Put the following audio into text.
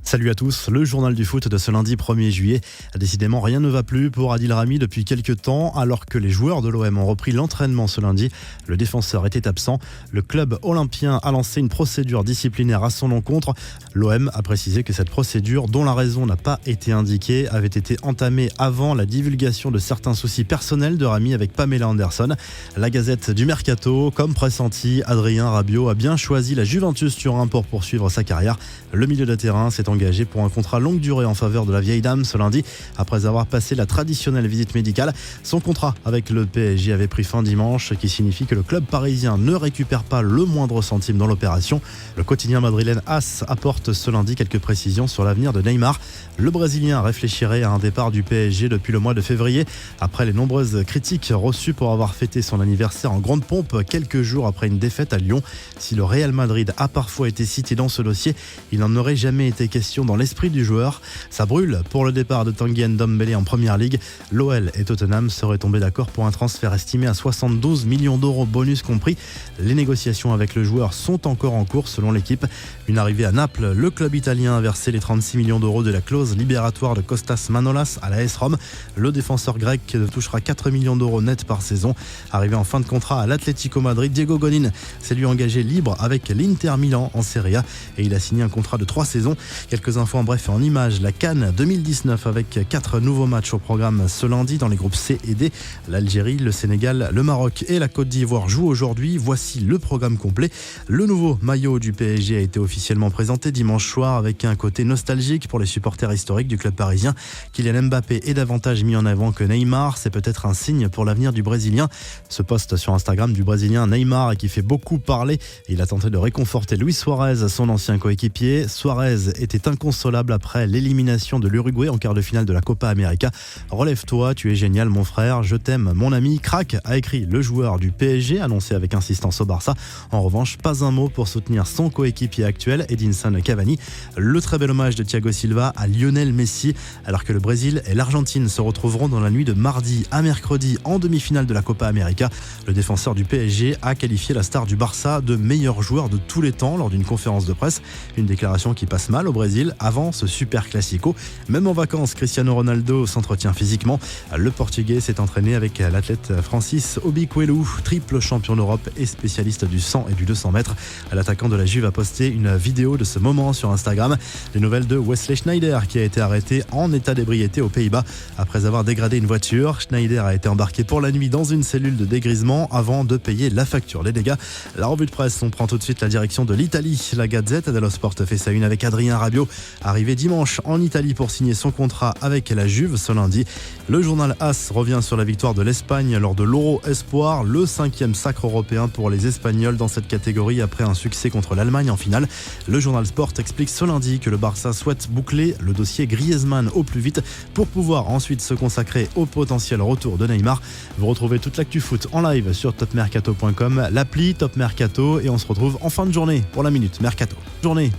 Salut à tous, le journal du foot de ce lundi 1er juillet. Décidément, rien ne va plus pour Adil Rami depuis quelques temps. Alors que les joueurs de l'OM ont repris l'entraînement ce lundi, le défenseur était absent. Le club olympien a lancé une procédure disciplinaire à son encontre. L'OM a précisé que cette procédure, dont la raison n'a pas été indiquée, avait été entamée avant la divulgation de certains soucis personnels de Rami avec Pamela Anderson. La Gazette du Mercato, comme pressenti, Adrien Rabiot a bien choisi la Juventus Turin pour poursuivre sa carrière. Le milieu de terrain s'est engagé pour un contrat longue durée en faveur de la vieille dame ce lundi. Après avoir passé la traditionnelle visite médicale, son contrat avec le PSG avait pris fin dimanche, ce qui signifie que le club parisien ne récupère pas le moindre centime dans l'opération. Le quotidien madrilène AS apporte ce lundi quelques précisions sur l'avenir de Neymar. Le Brésilien réfléchirait à un départ du PSG depuis le mois de février, après les nombreuses critiques reçues pour avoir fêté son anniversaire en grande pompe quelques jours après une défaite à Lyon. Si le Real Madrid a parfois été cité dans ce dossier, il n'en aurait jamais été question dans l'esprit du joueur. Ça brûle pour le départ de Tanguy Ndombele en première ligue. L'OL et Tottenham seraient tombés d'accord pour un transfert estimé à 72 millions d'euros bonus compris. Les négociations avec le joueur sont encore en cours selon l'équipe. Une arrivée à Naples, le club italien a versé les 36 millions d'euros de la clause libératoire de Kostas Manolas à la AS Rome. Le défenseur grec touchera 4 millions d'euros net par saison. Arrivé en fin de contrat à l'Atlético Madrid, Diego Godin s'est lui engagé libre avec l'Inter Milan en Serie A et il a signé un contrat de 3 saisons. Quelques infos en bref et en images. La CAN 2019 avec 4 nouveaux matchs au programme ce lundi dans les groupes C et D. L'Algérie, le Sénégal, le Maroc et la Côte d'Ivoire jouent aujourd'hui. Voici le programme complet. Le nouveau maillot du PSG a été officiellement présenté dimanche soir avec un côté nostalgique pour les supporters historiques du club parisien. Kylian Mbappé est davantage mis en avant que Neymar. C'est peut-être un signe pour l'avenir du Brésilien. Ce post sur Instagram du Brésilien Neymar qui fait beaucoup parler. Il a tenté de réconforter Luis Suarez, son ancien coéquipier. Suarez était inconsolable après l'élimination de l'Uruguay en quart de finale de la Copa América. Relève-toi, tu es génial mon frère, je t'aime mon ami. Crac, a écrit le joueur du PSG, annoncé avec insistance au Barça. En revanche, pas un mot pour soutenir son coéquipier actuel, Edinson Cavani. Le très bel hommage de Thiago Silva à Lionel Messi, alors que le Brésil et l'Argentine se retrouveront dans la nuit de mardi à mercredi en demi-finale de la Copa América. Le défenseur du PSG a qualifié la star du Barça de meilleur joueur de tous les temps lors d'une conférence de presse. Une déclaration qui passe mal au Brésil avant ce super classico. Même en vacances, Cristiano Ronaldo s'entretient physiquement. Le Portugais s'est entraîné avec l'athlète Francis Obiquelu, triple champion d'Europe et spécialiste du 100 et du 200 mètres. L'attaquant de la Juve a posté une vidéo de ce moment sur Instagram. Les nouvelles de Wesley Sneijder qui a été arrêté en état d'ébriété aux Pays-Bas après avoir dégradé une voiture. Sneijder a été embarqué pour la nuit dans une cellule de dégrisement avant de payer la facture des dégâts. La revue de presse, on prend tout de suite la direction de l'Italie. La Gazette dello Sport fait sa une avec Adrien Rabiot, arrivé dimanche en Italie pour signer son contrat avec la Juve ce lundi. Le journal AS revient sur la victoire de l'Espagne lors de l'Euro Espoir, le 5e sacre européen pour les Espagnols dans cette catégorie après un succès contre l'Allemagne en finale. Le journal Sport explique ce lundi que le Barça souhaite boucler le dossier Griezmann au plus vite pour pouvoir ensuite se consacrer au potentiel retour de Neymar. Vous retrouvez toute l'actu foot en live sur topmercato.com, l'appli Top Mercato et on se retrouve en fin de journée pour la Minute Mercato. Journée.